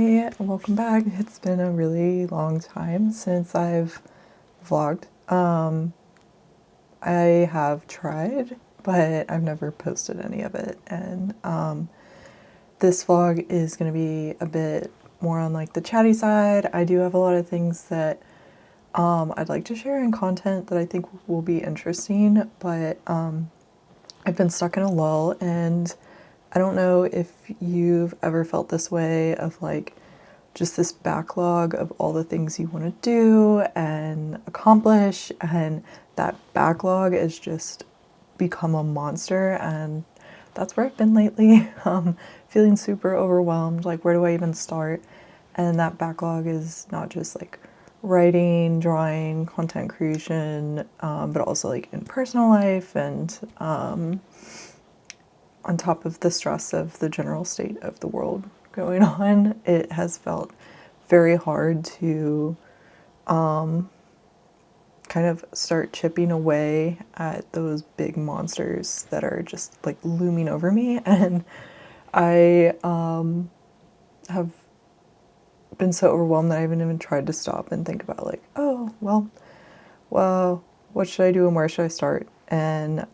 Hi, welcome back. It's been a really long time since I've vlogged. I have tried, but I've never posted any of it. And this vlog is going to be a bit more on like the chatty side. I do have a lot of things that I'd like to share in content that I think will be interesting, but I've been stuck in a lull, and I don't know if you've ever felt this way of like just this backlog of all the things you want to do and accomplish, and that backlog has just become a monster, and that's where I've been lately. Feeling super overwhelmed, like where do I even start? And that backlog is not just like writing, drawing, content creation, but also like in personal life, and on top of the stress of the general state of the world going on, it has felt very hard to kind of start chipping away at those big monsters that are just like looming over me. And I have been so overwhelmed that I haven't even tried to stop and think about like, oh, well, what should I do and where should I start? And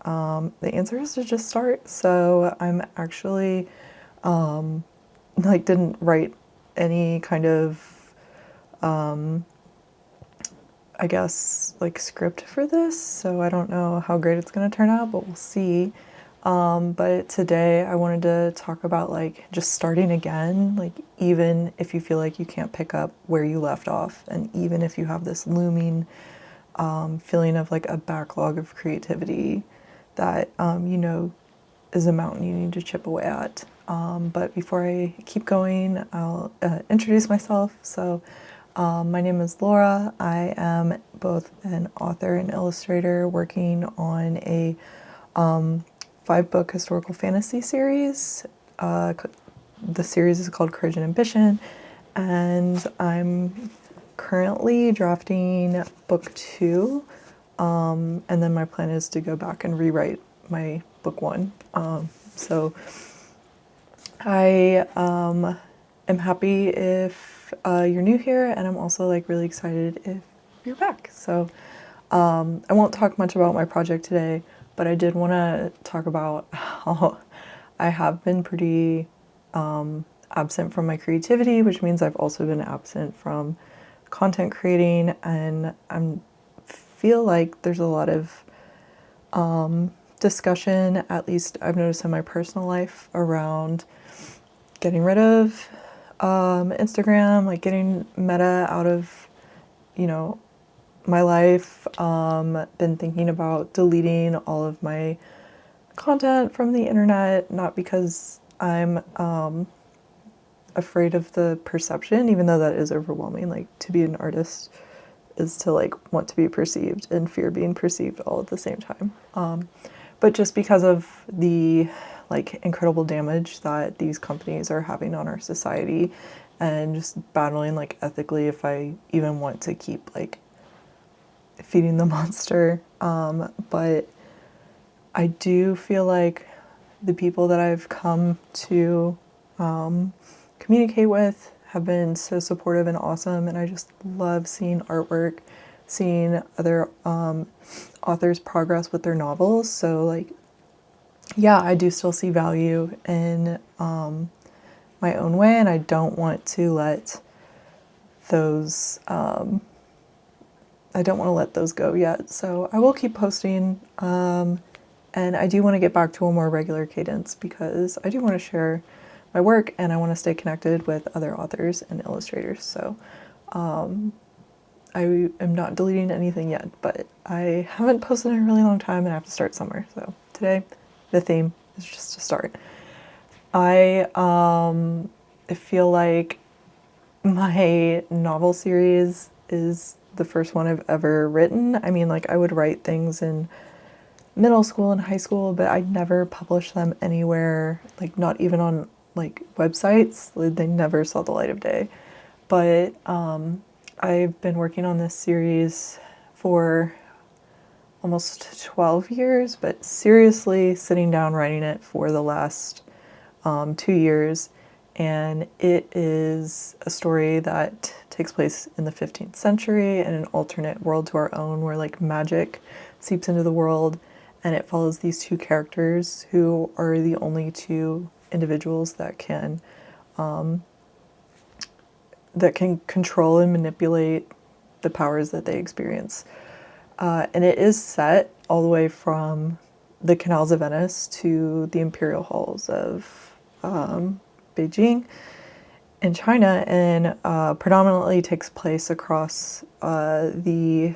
the answer is to just start. So I'm actually like didn't write any kind of I guess like script for this, so I don't know how great it's going to turn out, but we'll see. But today I wanted to talk about like just starting again, like even if you feel like you can't pick up where you left off, and even if you have this looming feeling of like a backlog of creativity that you know is a mountain you need to chip away at. But before I keep going, I'll introduce myself. So my name is Laura. I am both an author and illustrator working on a 5-book historical fantasy series. The series is called Courage and Ambition, and I'm currently drafting book 2, and then my plan is to go back and rewrite my book 1. So I am happy if you're new here, and I'm also like really excited if you're back. So I won't talk much about my project today, but I did want to talk about how I have been pretty absent from my creativity, which means I've also been absent from content creating, and I feel like there's a lot of discussion, at least I've noticed in my personal life, around getting rid of Instagram, like getting Meta out of, you know, my life. Been thinking about deleting all of my content from the internet, not because I'm afraid of the perception, even though that is overwhelming. Like, to be an artist is to like want to be perceived and fear being perceived all at the same time. But just because of the like incredible damage that these companies are having on our society, and just battling like ethically if I even want to keep like feeding the monster. But I do feel like the people that I've come to communicate with have been so supportive and awesome, and I just love seeing artwork, seeing other authors progress with their novels. So like, yeah, I do still see value in my own way, and I don't want to let those go yet. So I will keep posting, and I do want to get back to a more regular cadence because I do want to share my work, and I want to stay connected with other authors and illustrators. So I am not deleting anything yet, but I haven't posted in a really long time, and I have to start somewhere. So today, the theme is just to start. I feel like my novel series is the first one I've ever written. I mean, like I would write things in middle school and high school, but I'd never published them anywhere, like not even on like websites. They never saw the light of day. But I've been working on this series for almost 12 years, but seriously sitting down writing it for the last 2 years. and it is a story that takes place in the 15th century in an alternate world to our own where like magic seeps into the world, and it follows these two characters who are the only two individuals that can control and manipulate the powers that they experience. And it is set all the way from the canals of Venice to the imperial halls of Beijing in China, and predominantly takes place across the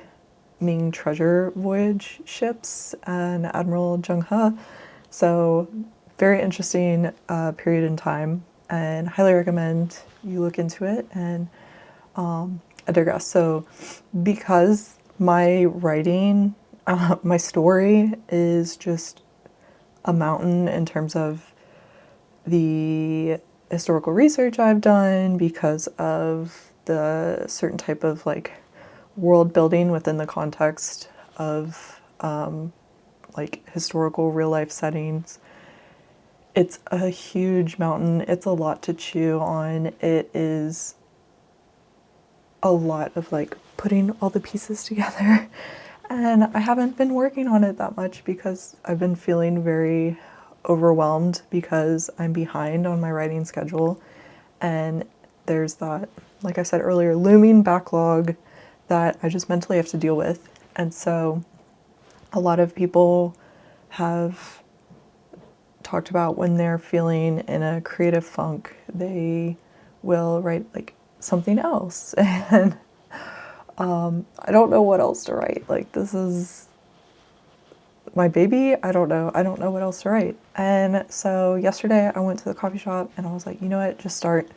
Ming treasure voyage ships and Admiral Zheng He. So very interesting period in time, and highly recommend you look into it. And I digress. So because my writing, my story is just a mountain in terms of the historical research I've done, because of the certain type of like world building within the context of like historical real life settings. It's a huge mountain. It's a lot to chew on. It is a lot of like putting all the pieces together. And I haven't been working on it that much because I've been feeling very overwhelmed because I'm behind on my writing schedule. And there's that, like I said earlier, looming backlog that I just mentally have to deal with. And so a lot of people have talked about when they're feeling in a creative funk, they will write like something else. And I don't know what else to write. Like, this is my baby. I don't know. I don't know what else to write. And so yesterday I went to the coffee shop and I was like, you know what, just start.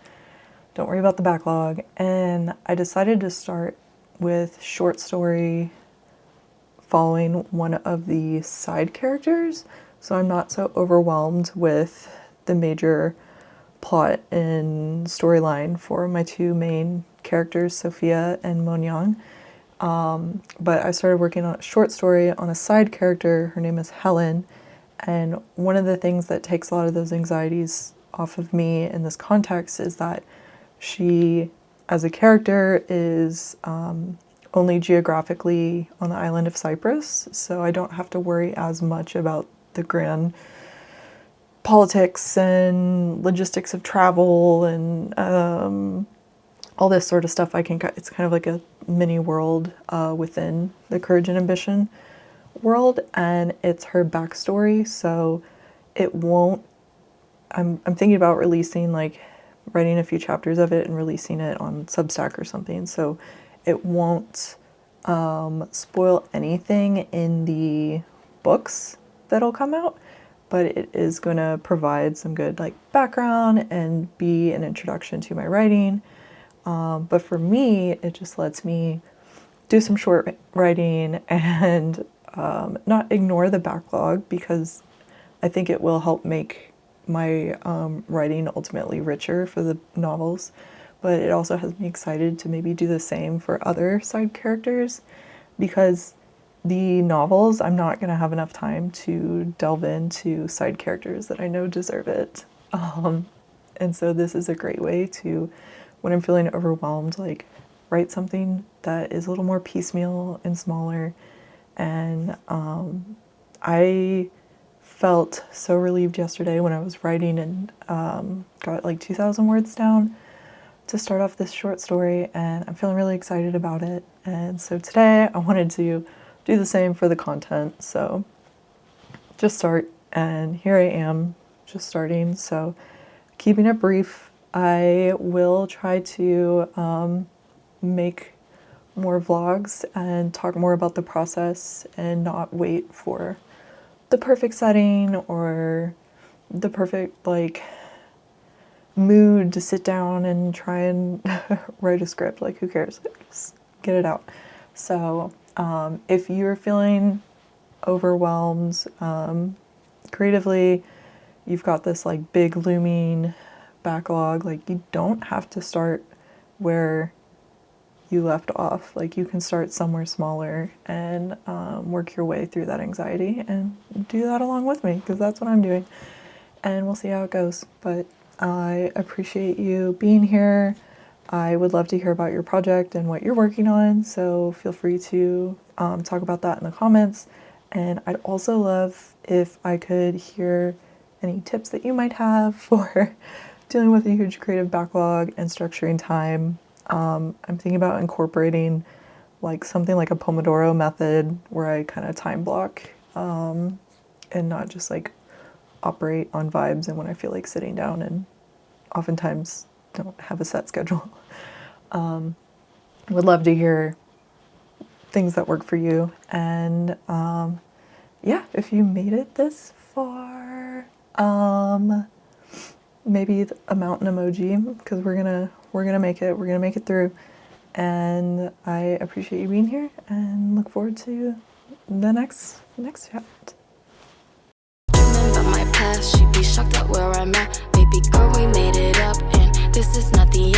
Don't worry about the backlog. And I decided to start with short story following one of the side characters, so I'm not so overwhelmed with the major plot and storyline for my two main characters, Sophia and Monyang. But I started working on a short story on a side character. Her name is Helen, and one of the things that takes a lot of those anxieties off of me in this context is that she, as a character, is only geographically on the island of Cyprus, so I don't have to worry as much about the grand politics and logistics of travel and all this sort of stuff. It's kind of like a mini world within the Courage and Ambition world, and it's her backstory, so it won't, I'm thinking about releasing, like writing a few chapters of it and releasing it on Substack or something, so it won't spoil anything in the books that'll come out, but it is going to provide some good like background and be an introduction to my writing. But for me, it just lets me do some short writing and not ignore the backlog, because I think it will help make my writing ultimately richer for the novels. But it also has me excited to maybe do the same for other side characters, because the novels, I'm not going to have enough time to delve into side characters that I know deserve it. And so this is a great way to, when I'm feeling overwhelmed, like write something that is a little more piecemeal and smaller. And I felt so relieved yesterday when I was writing and got like 2,000 words down to start off this short story, and I'm feeling really excited about it. And so today I wanted to do the same for the content, so just start, and here I am just starting. So keeping it brief, I will try to make more vlogs and talk more about the process and not wait for the perfect setting or the perfect like mood to sit down and try and write a script. Like, who cares? Just get it out. So if you're feeling overwhelmed creatively, you've got this like big looming backlog, like you don't have to start where you left off. Like, you can start somewhere smaller and work your way through that anxiety and do that along with me, because that's what I'm doing. And we'll see how it goes. But I appreciate you being here. I would love to hear about your project and what you're working on, so feel free to talk about that in the comments. And I'd also love if I could hear any tips that you might have for dealing with a huge creative backlog and structuring time. I'm thinking about incorporating like something like a Pomodoro method where I kind of time block and not just like operate on vibes and when I feel like sitting down, and oftentimes don't have a set schedule. Would love to hear things that work for you. And yeah, if you made it this far, maybe a mountain emoji, because we're gonna make it. We're gonna make it through. And I appreciate you being here and look forward to the next chat. Remember my past, she'd be shocked at where I'm at. Baby girl, we made it up, and this is not the